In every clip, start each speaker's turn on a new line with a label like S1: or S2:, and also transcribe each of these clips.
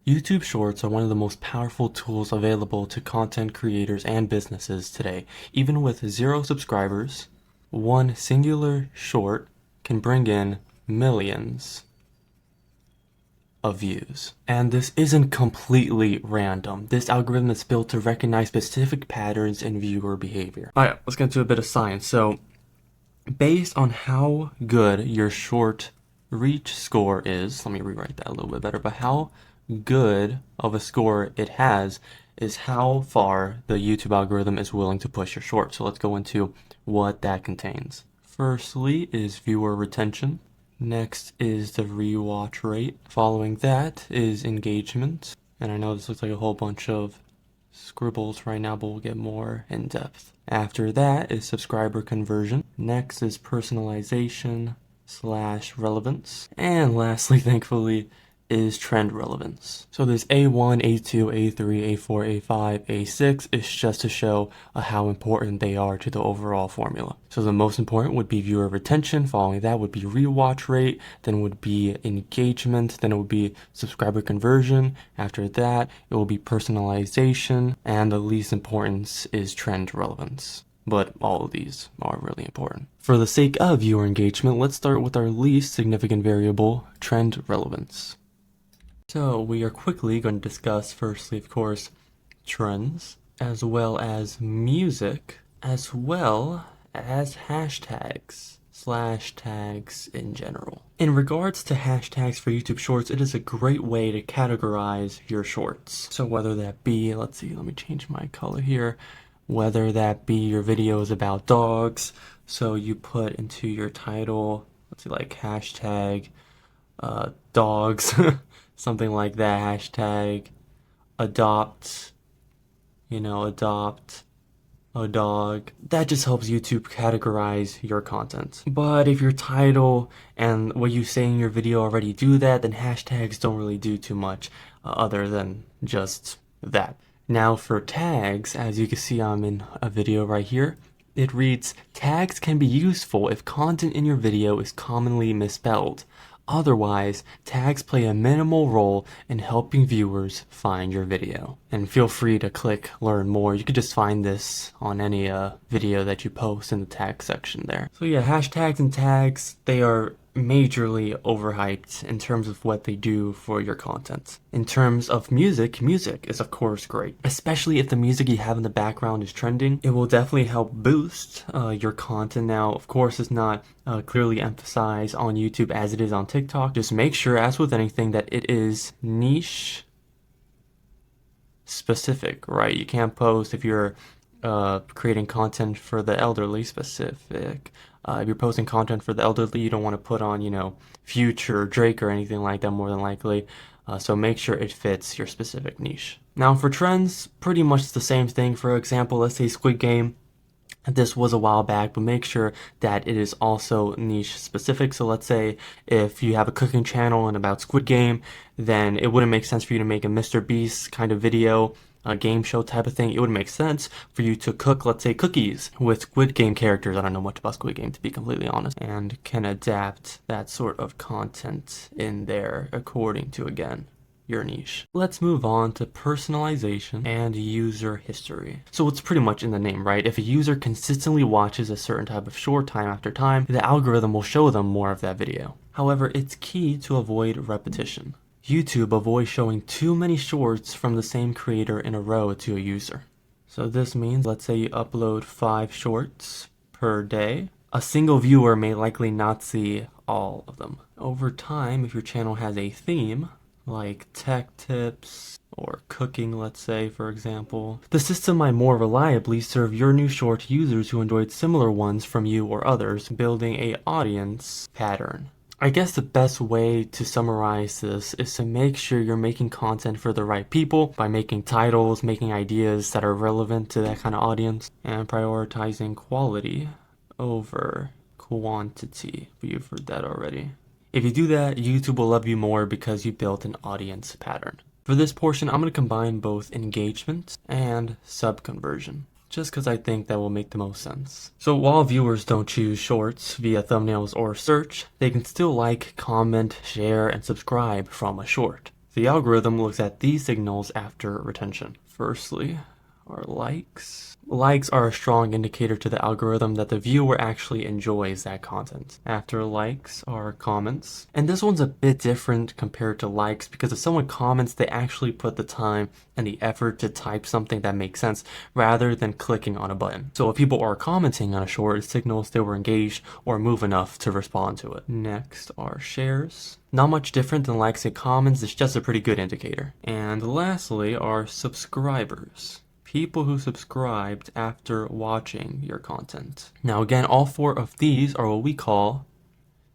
S1: YouTube Shorts are one of the most powerful tools available to content creators and businesses today. Even with 0 subscribers, one singular short can bring in millions of views. And this isn't completely random. This algorithm is built to recognize specific patterns in viewer behavior. Alright, let's get into a bit of science. So, based on how good your short reach score is, let me rewrite that a little bit better, but how good of a score it has is how far the YouTube algorithm is willing to push your short. So let's go into what that contains. Firstly is viewer retention. Next is the rewatch rate. Following that is engagement. And I know this looks like a whole bunch of scribbles right now, but we'll get more in depth. After that is subscriber conversion. Next is personalization / relevance. And lastly, thankfully, is trend relevance. So there's A1, A2, A3, A4, A5, A6 is just to show how important they are to the overall formula. So the most important would be viewer retention, following that would be rewatch rate, then would be engagement, then it would be subscriber conversion, after that it will be personalization, and the least importance is trend relevance. But all of these are really important. For the sake of viewer engagement, let's start with our least significant variable, trend relevance. So we are quickly going to discuss, firstly, of course, trends, as well as music, as well as hashtags / tags in general. In regards to hashtags for YouTube Shorts, it is a great way to categorize your shorts. So whether that be, let's see, let me change my color here, whether that be your videos about dogs, so you put into your title, let's see, like hashtag dogs, something like that, hashtag adopt, adopt a dog. That just helps YouTube categorize your content. But if your title and what you say in your video already do that, then hashtags don't really do too much other than just that. Now for tags, as you can see, I'm in a video right here. It reads, tags can be useful if content in your video is commonly misspelled. Otherwise, tags play a minimal role in helping viewers find your video. And feel free to click learn more. You could just find this on any video that you post in the tag section there. So yeah, hashtags and tags, they are majorly overhyped in terms of what they do for your content. In terms of music, music is of course great. Especially if the music you have in the background is trending, it will definitely help boost your content. Now, of course, it's not clearly emphasized on YouTube as it is on TikTok. Just make sure, as with anything, that it is niche specific, right? You can't post if you're creating content for the elderly specific. If you're posting content for the elderly, you don't want to put on, Future, Drake, or anything like that, more than likely. So make sure it fits your specific niche. Now for trends, pretty much the same thing. For example, let's say Squid Game. This was a while back, but make sure that it is also niche specific. So let's say if you have a cooking channel and about Squid Game, then it wouldn't make sense for you to make a Mr. Beast kind of video, a game show type of thing. It would make sense for you to cook, let's say, cookies with Squid Game characters. I don't know much about Squid Game, to be completely honest, and can adapt that sort of content in there according to, again, your niche. Let's move on to personalization and user history. So it's pretty much in the name, right? If a user consistently watches a certain type of short time after time, the algorithm will show them more of that video. However, it's key to avoid repetition. YouTube avoids showing too many shorts from the same creator in a row to a user. So this means, let's say you upload 5 shorts per day. A single viewer may likely not see all of them. Over time, if your channel has a theme, like tech tips or cooking, let's say, for example, the system might more reliably serve your new short to users who enjoyed similar ones from you or others, building an audience pattern. I guess the best way to summarize this is to make sure you're making content for the right people by making titles, making ideas that are relevant to that kind of audience, and prioritizing quality over quantity. You've heard that already. If you do that, YouTube will love you more because you built an audience pattern. For this portion, I'm going to combine both engagement and sub-conversion, just because I think that will make the most sense. So while viewers don't choose shorts via thumbnails or search, they can still like, comment, share, and subscribe from a short. The algorithm looks at these signals after retention. Firstly, are likes. Likes are a strong indicator to the algorithm that the viewer actually enjoys that content. After likes are comments. And this one's a bit different compared to likes because if someone comments, they actually put the time and the effort to type something that makes sense rather than clicking on a button. So if people are commenting on a short, it signals they were engaged or move enough to respond to it. Next are shares. Not much different than likes and comments, it's just a pretty good indicator. And lastly are subscribers. People who subscribed after watching your content. Now again, all 4 of these are what we call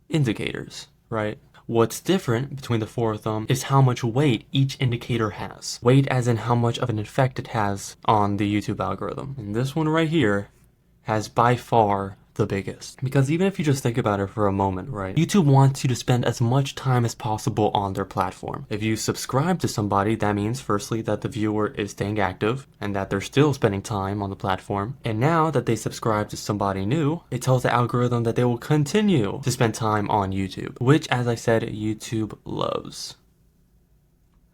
S1: indicators, right? What's different between the 4 of them is how much weight each indicator has. Weight as in how much of an effect it has on the YouTube algorithm. And this one right here has by far the biggest. Because even if you just think about it for a moment, right? YouTube wants you to spend as much time as possible on their platform. If you subscribe to somebody, that means firstly that the viewer is staying active and that they're still spending time on the platform. And now that they subscribe to somebody new, it tells the algorithm that they will continue to spend time on YouTube, which, as I said, YouTube loves.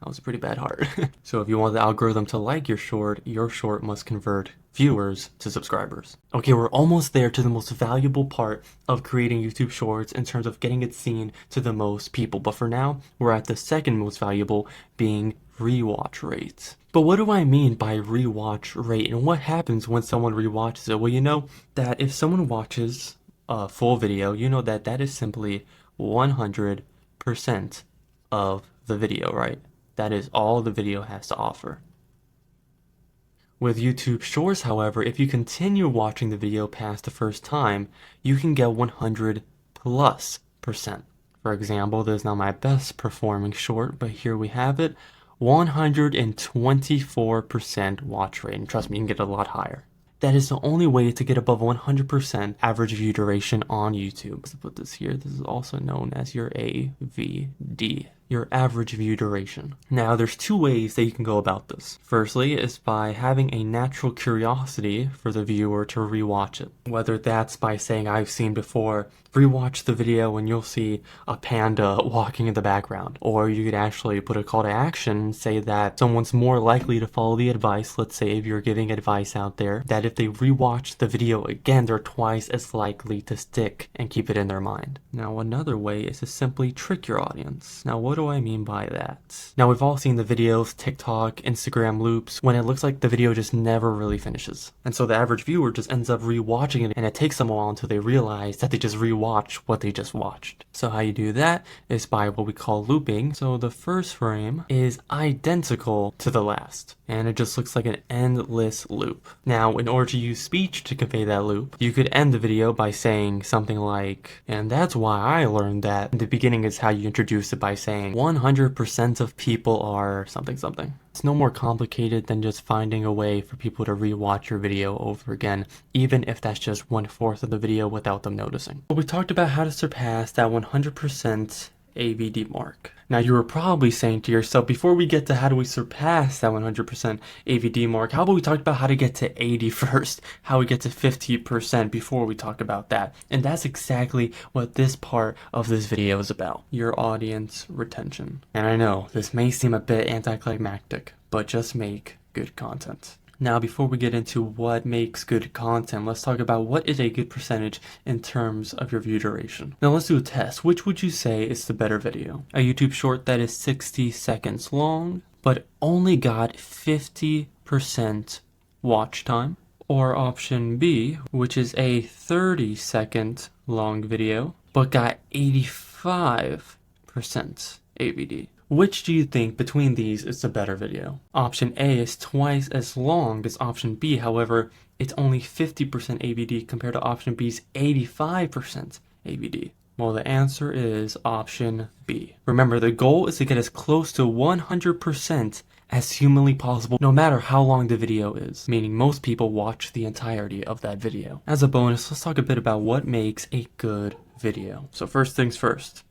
S1: That was a pretty bad heart. So if you want the algorithm to like your short must convert viewers to subscribers. Okay, we're almost there to the most valuable part of creating YouTube Shorts in terms of getting it seen to the most people. But for now, we're at the second most valuable, being rewatch rates. But what do I mean by rewatch rate, and what happens when someone rewatches it? Well, you know that if someone watches a full video, you know that that is simply 100% of the video, right? That is all the video has to offer. With YouTube Shorts, however, if you continue watching the video past the first time, you can get 100+%. For example, this is not my best performing short, but here we have it, 124% watch rate. And trust me, you can get a lot higher. That is the only way to get above 100% average view duration on YouTube. Let's put this here. This is also known as your AVD, your average view duration. Now, there's 2 ways that you can go about this. Firstly is by having a natural curiosity for the viewer to rewatch it. Whether that's by saying, I've seen before, rewatch the video and you'll see a panda walking in the background. Or you could actually put a call to action and say that someone's more likely to follow the advice. Let's say if you're giving advice out there, that if they rewatch the video again, they're twice as likely to stick and keep it in their mind. Now, another way is to simply trick your audience. Now, what do I mean by that? Now, we've all seen the videos, TikTok, Instagram loops, when it looks like the video just never really finishes. And so the average viewer just ends up rewatching it, and it takes them a while until they realize that they just rewatch what they just watched. So how you do that is by what we call looping. So the first frame is identical to the last, and it just looks like an endless loop. Now, in order to use speech to convey that loop, you could end the video by saying something like, and that's why I learned that. In the beginning is how you introduce it by saying 100% of people are something something. It's no more complicated than just finding a way for people to rewatch your video over again, even if that's just 1/4 of the video without them noticing. But we talked about how to surpass that 100% AVD mark. Now, you were probably saying to yourself, before we get to how do we surpass that 100% AVD mark, how about we talk about how to get to 80 first, how we get to 50% before we talk about that. And that's exactly what this part of this video is about, your audience retention. And I know this may seem a bit anticlimactic, but just make good content. Now, before we get into what makes good content, let's talk about what is a good percentage in terms of your view duration. Now, let's do a test. Which would you say is the better video? A YouTube short that is 60 seconds long, but only got 50% watch time? Or option B, which is a 30-second long video, but got 85% AVD? Which do you think between these is the better video? Option A is twice as long as option B, however, it's only 50% AVD compared to option B's 85% AVD. Well, the answer is option B. Remember, the goal is to get as close to 100% as humanly possible, no matter how long the video is, meaning most people watch the entirety of that video. As a bonus, let's talk a bit about what makes a good video. So first things first.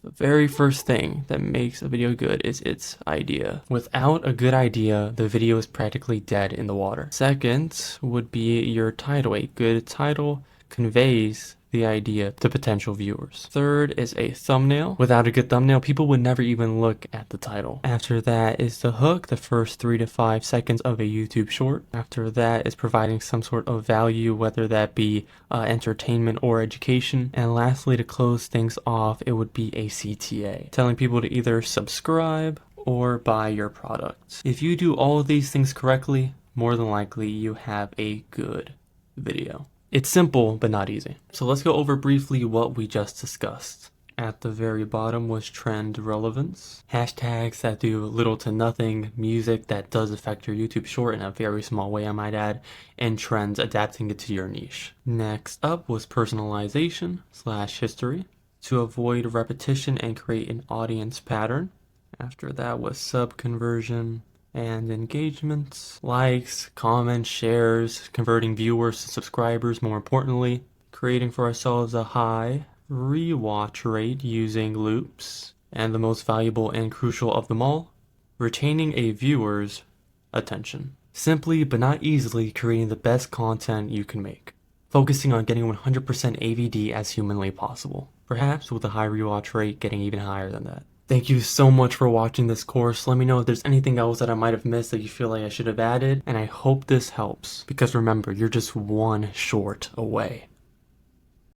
S1: The very first thing that makes a video good is its idea. Without a good idea, the video is practically dead in the water. Second would be your title. A good title conveys the idea to potential viewers. Third is a thumbnail. Without a good thumbnail, people would never even look at the title. After that is the hook, the first 3 to 5 seconds of a YouTube short. After that is providing some sort of value, whether that be entertainment or education. And lastly, to close things off, it would be a CTA, telling people to either subscribe or buy your product. If you do all of these things correctly, more than likely you have a good video. It's simple, but not easy. So let's go over briefly what we just discussed. At the very bottom was trend relevance. Hashtags that do little to nothing, music that does affect your YouTube short in a very small way, I might add, and trends adapting it to your niche. Next up was personalization / history to avoid repetition and create an audience pattern. After that was sub conversion and engagements, likes, comments, shares, converting viewers to subscribers, more importantly, creating for ourselves a high rewatch rate using loops, and the most valuable and crucial of them all, retaining a viewer's attention. Simply but not easily creating the best content you can make, focusing on getting 100% AVD as humanly possible, perhaps with a high rewatch rate getting even higher than that. Thank you so much for watching this course. Let me know if there's anything else that I might have missed that you feel like I should have added, and I hope this helps, because remember, you're just one short away.